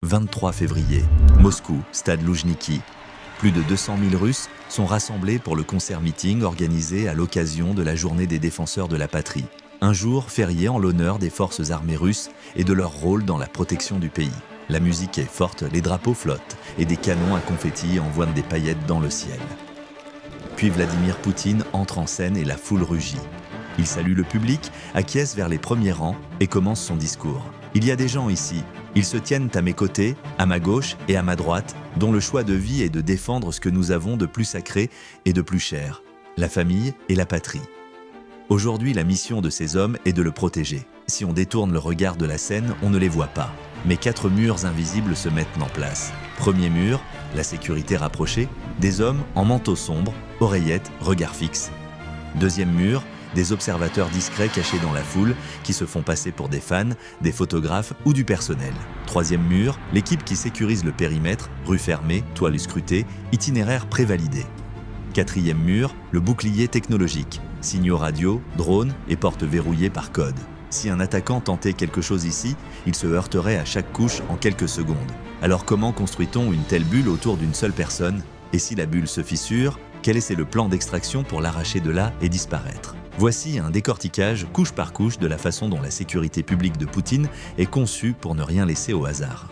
23 février, Moscou, stade Loujniki. Plus de 200 000 Russes sont rassemblés pour le concert-meeting organisé à l'occasion de la journée des défenseurs de la patrie. Un jour férié en l'honneur des forces armées russes et de leur rôle dans la protection du pays. La musique est forte, les drapeaux flottent et des canons à confetti envoient des paillettes dans le ciel. Puis Vladimir Poutine entre en scène et la foule rugit. Il salue le public, acquiesce vers les premiers rangs et commence son discours. Il y a des gens ici, ils se tiennent à mes côtés, à ma gauche et à ma droite, dont le choix de vie est de défendre ce que nous avons de plus sacré et de plus cher, la famille et la patrie. Aujourd'hui, la mission de ces hommes est de le protéger. Si on détourne le regard de la scène, on ne les voit pas. Mais 4 murs invisibles se mettent en place. Premier mur, la sécurité rapprochée, des hommes en manteau sombre, oreillettes, regard fixe. Deuxième mur, des observateurs discrets cachés dans la foule qui se font passer pour des fans, des photographes ou du personnel. Troisième mur, l'équipe qui sécurise le périmètre, rue fermée, toile scrutée, itinéraire prévalidé. Quatrième mur, le bouclier technologique, signaux radio, drones et portes verrouillées par code. Si un attaquant tentait quelque chose ici, il se heurterait à chaque couche en quelques secondes. Alors comment construit-on une telle bulle autour d'une seule personne? Et si la bulle se fissure, quel est le plan d'extraction pour l'arracher de là et disparaître? Voici un décortiquage couche par couche de la façon dont la sécurité publique de Poutine est conçue pour ne rien laisser au hasard.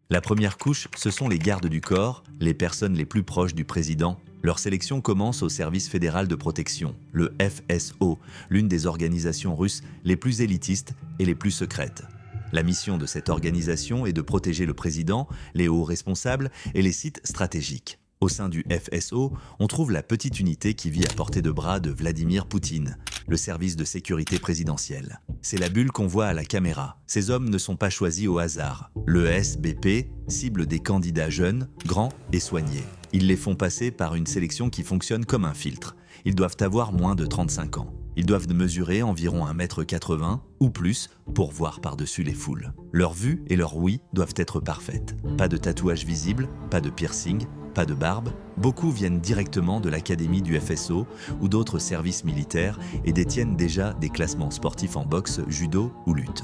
La première couche, ce sont les gardes du corps, les personnes les plus proches du président. Leur sélection commence au Service fédéral de protection, le FSO, l'une des organisations russes les plus élitistes et les plus secrètes. La mission de cette organisation est de protéger le président, les hauts responsables et les sites stratégiques. Au sein du FSO, on trouve la petite unité qui vit à portée de bras de Vladimir Poutine, le service de sécurité présidentielle. C'est la bulle qu'on voit à la caméra. Ces hommes ne sont pas choisis au hasard. Le SBP cible des candidats jeunes, grands et soignés. Ils les font passer par une sélection qui fonctionne comme un filtre. Ils doivent avoir moins de 35 ans. Ils doivent mesurer environ 1,80 m ou plus pour voir par-dessus les foules. Leur vue et leur ouïe doivent être parfaites. Pas de tatouage visible, pas de piercing, pas de barbe. Beaucoup viennent directement de l'académie du FSO ou d'autres services militaires et détiennent déjà des classements sportifs en boxe, judo ou lutte.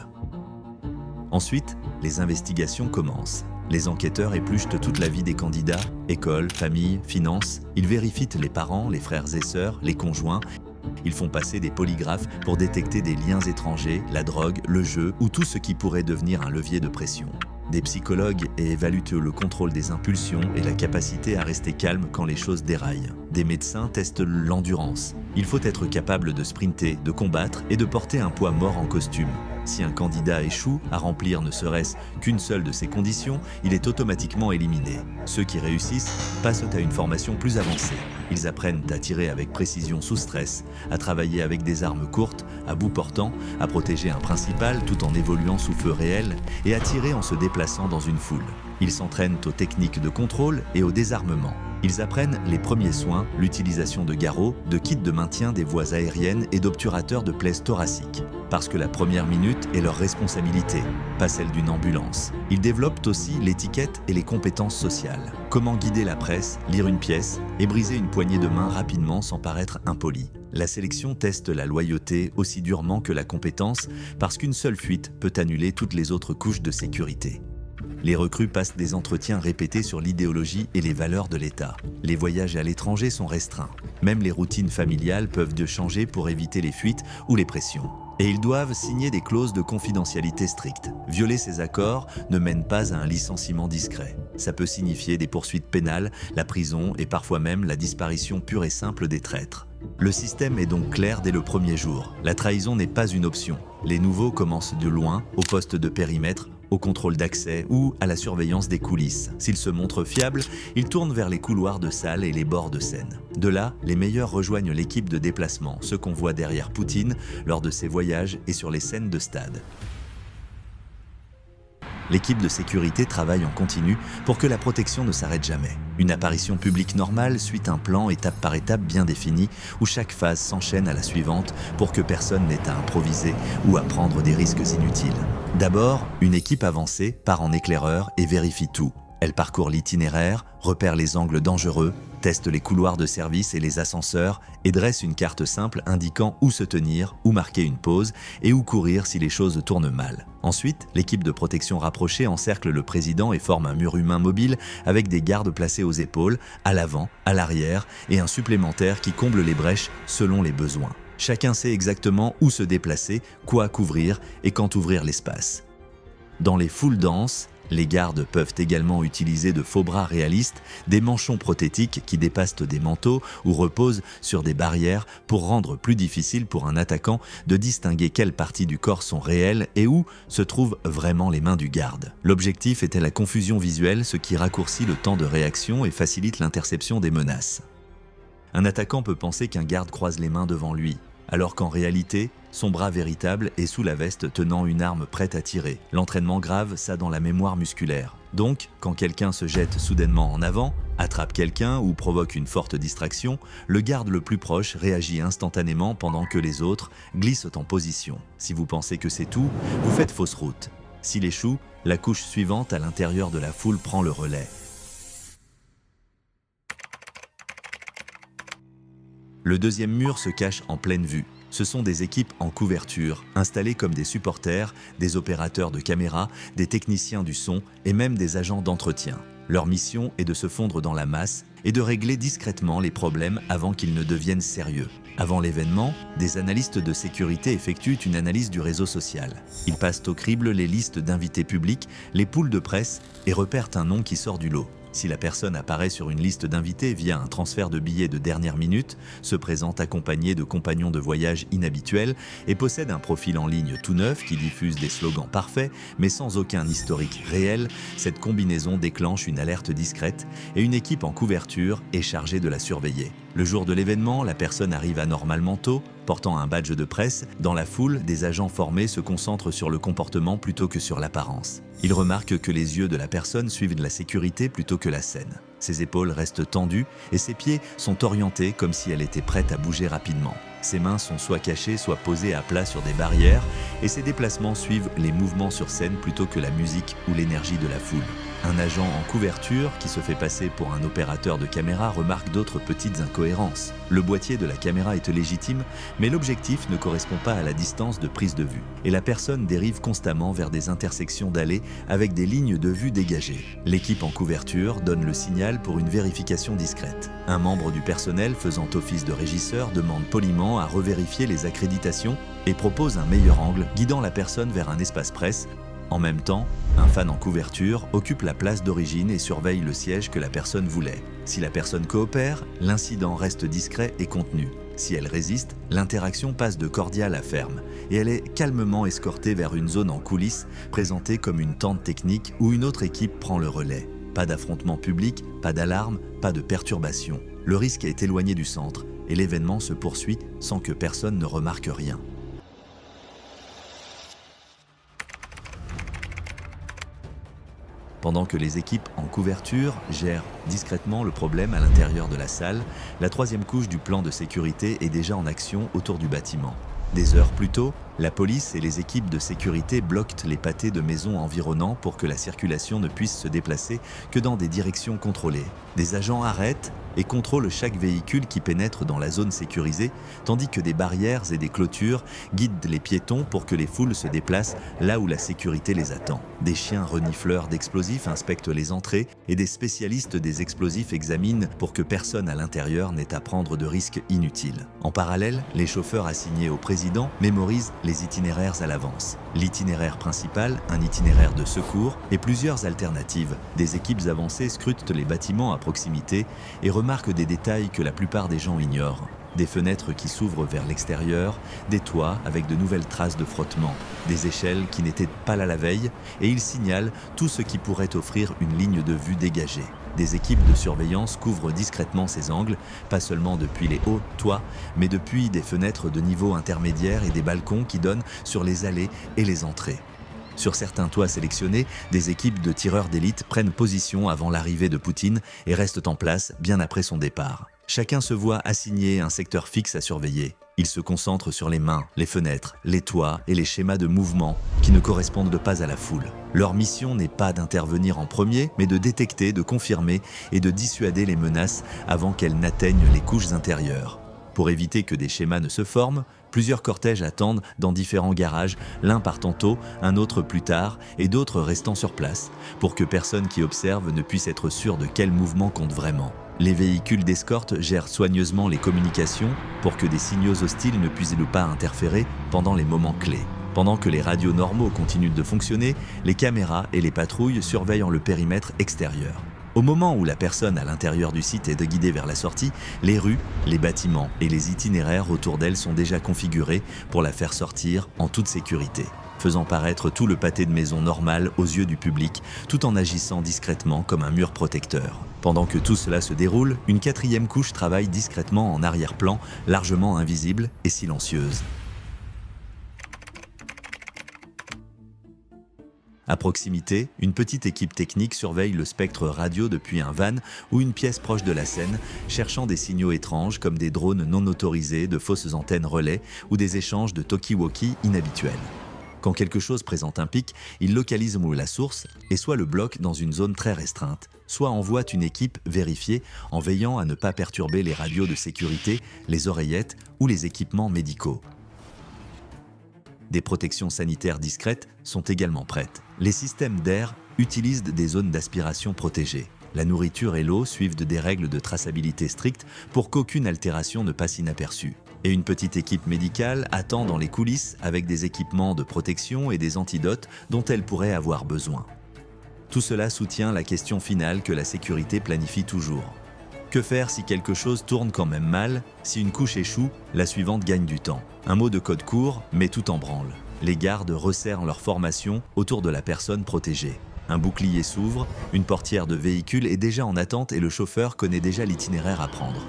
Ensuite, les investigations commencent. Les enquêteurs épluchent toute la vie des candidats, école, famille, finances. Ils vérifient les parents, les frères et sœurs, les conjoints. Ils font passer des polygraphes pour détecter des liens étrangers, la drogue, le jeu ou tout ce qui pourrait devenir un levier de pression. Des psychologues évaluent le contrôle des impulsions et la capacité à rester calme quand les choses déraillent. Des médecins testent l'endurance. Il faut être capable de sprinter, de combattre et de porter un poids mort en costume. Si un candidat échoue à remplir ne serait-ce qu'une seule de ces conditions, il est automatiquement éliminé. Ceux qui réussissent passent à une formation plus avancée. Ils apprennent à tirer avec précision sous stress, à travailler avec des armes courtes, à bout portant, à protéger un principal tout en évoluant sous feu réel et à tirer en se déplaçant dans une foule. Ils s'entraînent aux techniques de contrôle et au désarmement. Ils apprennent les premiers soins, l'utilisation de garrots, de kits de maintien des voies aériennes et d'obturateurs de plaies thoraciques. Parce que la première minute est leur responsabilité, pas celle d'une ambulance. Ils développent aussi l'étiquette et les compétences sociales. Comment guider la presse, lire une pièce et briser une poignée de main rapidement sans paraître impoli. La sélection teste la loyauté aussi durement que la compétence parce qu'une seule fuite peut annuler toutes les autres couches de sécurité. Les recrues passent des entretiens répétés sur l'idéologie et les valeurs de l'État. Les voyages à l'étranger sont restreints. Même les routines familiales peuvent changer pour éviter les fuites ou les pressions. Et ils doivent signer des clauses de confidentialité strictes. Violer ces accords ne mène pas à un licenciement discret. Ça peut signifier des poursuites pénales, la prison et parfois même la disparition pure et simple des traîtres. Le système est donc clair dès le premier jour. La trahison n'est pas une option. Les nouveaux commencent de loin, au poste de périmètre, au contrôle d'accès ou à la surveillance des coulisses. S'ils se montrent fiables, ils tournent vers les couloirs de salle et les bords de scène. De là, les meilleurs rejoignent l'équipe de déplacement, ceux qu'on voit derrière Poutine lors de ses voyages et sur les scènes de stade. L'équipe de sécurité travaille en continu pour que la protection ne s'arrête jamais. Une apparition publique normale suit un plan étape par étape bien défini où chaque phase s'enchaîne à la suivante pour que personne n'ait à improviser ou à prendre des risques inutiles. D'abord, une équipe avancée part en éclaireur et vérifie tout. Elle parcourt l'itinéraire, repère les angles dangereux, teste les couloirs de service et les ascenseurs et dresse une carte simple indiquant où se tenir, où marquer une pause et où courir si les choses tournent mal. Ensuite, l'équipe de protection rapprochée encercle le président et forme un mur humain mobile avec des gardes placés aux épaules, à l'avant, à l'arrière et un supplémentaire qui comble les brèches selon les besoins. Chacun sait exactement où se déplacer, quoi couvrir et quand ouvrir l'espace. Dans les foules denses, les gardes peuvent également utiliser de faux bras réalistes, des manchons prothétiques qui dépassent des manteaux ou reposent sur des barrières pour rendre plus difficile pour un attaquant de distinguer quelles parties du corps sont réelles et où se trouvent vraiment les mains du garde. L'objectif était la confusion visuelle, ce qui raccourcit le temps de réaction et facilite l'interception des menaces. Un attaquant peut penser qu'un garde croise les mains devant lui, alors qu'en réalité, son bras véritable est sous la veste tenant une arme prête à tirer. L'entraînement grave ça dans la mémoire musculaire. Donc, quand quelqu'un se jette soudainement en avant, attrape quelqu'un ou provoque une forte distraction, le garde le plus proche réagit instantanément pendant que les autres glissent en position. Si vous pensez que c'est tout, vous faites fausse route. S'il échoue, la couche suivante à l'intérieur de la foule prend le relais. Le deuxième mur se cache en pleine vue. Ce sont des équipes en couverture, installées comme des supporters, des opérateurs de caméra, des techniciens du son et même des agents d'entretien. Leur mission est de se fondre dans la masse et de régler discrètement les problèmes avant qu'ils ne deviennent sérieux. Avant l'événement, des analystes de sécurité effectuent une analyse du réseau social. Ils passent au crible les listes d'invités publics, les poules de presse et repèrent un nom qui sort du lot. Si la personne apparaît sur une liste d'invités via un transfert de billets de dernière minute, se présente accompagné de compagnons de voyage inhabituels et possède un profil en ligne tout neuf qui diffuse des slogans parfaits mais sans aucun historique réel, cette combinaison déclenche une alerte discrète et une équipe en couverture est chargée de la surveiller. Le jour de l'événement, la personne arrive anormalement tôt, portant un badge de presse. Dans la foule, des agents formés se concentrent sur le comportement plutôt que sur l'apparence. Ils remarquent que les yeux de la personne suivent la sécurité plutôt que la scène. Ses épaules restent tendues et ses pieds sont orientés comme si elle était prête à bouger rapidement. Ses mains sont soit cachées, soit posées à plat sur des barrières et ses déplacements suivent les mouvements sur scène plutôt que la musique ou l'énergie de la foule. Un agent en couverture, qui se fait passer pour un opérateur de caméra, remarque d'autres petites incohérences. Le boîtier de la caméra est légitime, mais l'objectif ne correspond pas à la distance de prise de vue. Et la personne dérive constamment vers des intersections d'allées avec des lignes de vue dégagées. L'équipe en couverture donne le signal pour une vérification discrète. Un membre du personnel faisant office de régisseur demande poliment à revérifier les accréditations et propose un meilleur angle, guidant la personne vers un espace presse. En même temps, un fan en couverture occupe la place d'origine et surveille le siège que la personne voulait. Si la personne coopère, l'incident reste discret et contenu. Si elle résiste, l'interaction passe de cordiale à ferme et elle est calmement escortée vers une zone en coulisses présentée comme une tente technique où une autre équipe prend le relais. Pas d'affrontement public, pas d'alarme, pas de perturbation. Le risque est éloigné du centre et l'événement se poursuit sans que personne ne remarque rien. Pendant que les équipes en couverture gèrent discrètement le problème à l'intérieur de la salle, la troisième couche du plan de sécurité est déjà en action autour du bâtiment. Des heures plus tôt, la police et les équipes de sécurité bloquent les pâtés de maisons environnants pour que la circulation ne puisse se déplacer que dans des directions contrôlées. Des agents arrêtent et contrôlent chaque véhicule qui pénètre dans la zone sécurisée, tandis que des barrières et des clôtures guident les piétons pour que les foules se déplacent là où la sécurité les attend. Des chiens renifleurs d'explosifs inspectent les entrées et des spécialistes des explosifs examinent pour que personne à l'intérieur n'ait à prendre de risques inutiles. En parallèle, les chauffeurs assignés au président mémorisent les itinéraires à l'avance. L'itinéraire principal, un itinéraire de secours et plusieurs alternatives. Des équipes avancées scrutent les bâtiments à proximité et remarquent des détails que la plupart des gens ignorent. Des fenêtres qui s'ouvrent vers l'extérieur, des toits avec de nouvelles traces de frottement, des échelles qui n'étaient pas là la veille, et ils signalent tout ce qui pourrait offrir une ligne de vue dégagée. Des équipes de surveillance couvrent discrètement ces angles, pas seulement depuis les hauts toits, mais depuis des fenêtres de niveau intermédiaire et des balcons qui donnent sur les allées et les entrées. Sur certains toits sélectionnés, des équipes de tireurs d'élite prennent position avant l'arrivée de Poutine et restent en place bien après son départ. Chacun se voit assigner un secteur fixe à surveiller. Il se concentre sur les mains, les fenêtres, les toits et les schémas de mouvement qui ne correspondent pas à la foule. Leur mission n'est pas d'intervenir en premier, mais de détecter, de confirmer et de dissuader les menaces avant qu'elles n'atteignent les couches intérieures. Pour éviter que des schémas ne se forment, plusieurs cortèges attendent dans différents garages, l'un partant tôt, un autre plus tard et d'autres restant sur place, pour que personne qui observe ne puisse être sûr de quel mouvement compte vraiment. Les véhicules d'escorte gèrent soigneusement les communications pour que des signaux hostiles ne puissent pas interférer pendant les moments clés. Pendant que les radios normaux continuent de fonctionner, les caméras et les patrouilles surveillent le périmètre extérieur. Au moment où la personne à l'intérieur du site est guidée vers la sortie, les rues, les bâtiments et les itinéraires autour d'elle sont déjà configurés pour la faire sortir en toute sécurité, faisant paraître tout le pâté de maison normal aux yeux du public, tout en agissant discrètement comme un mur protecteur. Pendant que tout cela se déroule, une quatrième couche travaille discrètement en arrière-plan, largement invisible et silencieuse. À proximité, une petite équipe technique surveille le spectre radio depuis un van ou une pièce proche de la scène, cherchant des signaux étranges comme des drones non autorisés, de fausses antennes relais ou des échanges de talkie-walkie inhabituels. Quand quelque chose présente un pic, ils localisent la source et soit le bloquent dans une zone très restreinte, soit envoient une équipe vérifier en veillant à ne pas perturber les radios de sécurité, les oreillettes ou les équipements médicaux. Des protections sanitaires discrètes sont également prêtes. Les systèmes d'air utilisent des zones d'aspiration protégées. La nourriture et l'eau suivent des règles de traçabilité strictes pour qu'aucune altération ne passe inaperçue. Et une petite équipe médicale attend dans les coulisses avec des équipements de protection et des antidotes dont elle pourrait avoir besoin. Tout cela soutient la question finale que la sécurité planifie toujours. Que faire si quelque chose tourne quand même mal? Si une couche échoue, la suivante gagne du temps. Un mot de code court met tout en branle. Les gardes resserrent leur formation autour de la personne protégée. Un bouclier s'ouvre, une portière de véhicule est déjà en attente et le chauffeur connaît déjà l'itinéraire à prendre.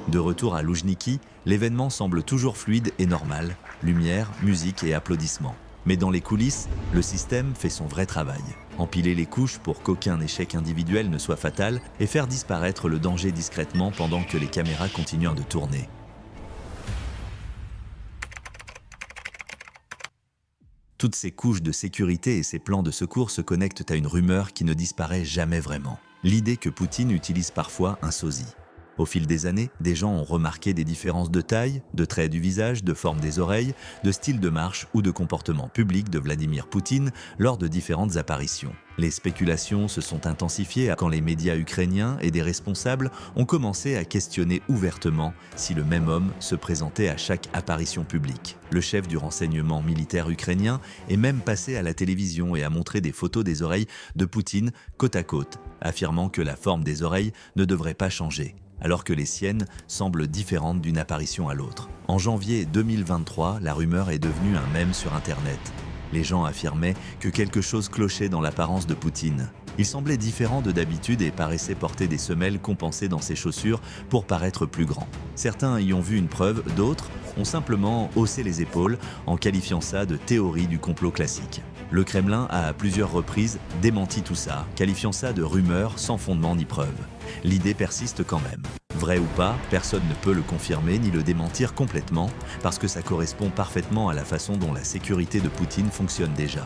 De retour à Loujniki, l'événement semble toujours fluide et normal. Lumière, musique et applaudissements. Mais dans les coulisses, le système fait son vrai travail. Empiler les couches pour qu'aucun échec individuel ne soit fatal et faire disparaître le danger discrètement pendant que les caméras continuent de tourner. Toutes ces couches de sécurité et ces plans de secours se connectent à une rumeur qui ne disparaît jamais vraiment. L'idée que Poutine utilise parfois un sosie. Au fil des années, des gens ont remarqué des différences de taille, de traits du visage, de forme des oreilles, de style de marche ou de comportement public de Vladimir Poutine lors de différentes apparitions. Les spéculations se sont intensifiées quand les médias ukrainiens et des responsables ont commencé à questionner ouvertement si le même homme se présentait à chaque apparition publique. Le chef du renseignement militaire ukrainien est même passé à la télévision et a montré des photos des oreilles de Poutine côte à côte, affirmant que la forme des oreilles ne devrait pas changer, alors que les siennes semblent différentes d'une apparition à l'autre. En janvier 2023, la rumeur est devenue un mème sur Internet. Les gens affirmaient que quelque chose clochait dans l'apparence de Poutine. Il semblait différent de d'habitude et paraissait porter des semelles compensées dans ses chaussures pour paraître plus grand. Certains y ont vu une preuve, d'autres ont simplement haussé les épaules en qualifiant ça de théorie du complot classique. Le Kremlin a à plusieurs reprises démenti tout ça, qualifiant ça de rumeur sans fondement ni preuve. L'idée persiste quand même. Vrai ou pas, personne ne peut le confirmer ni le démentir complètement parce que ça correspond parfaitement à la façon dont la sécurité de Poutine fonctionne déjà.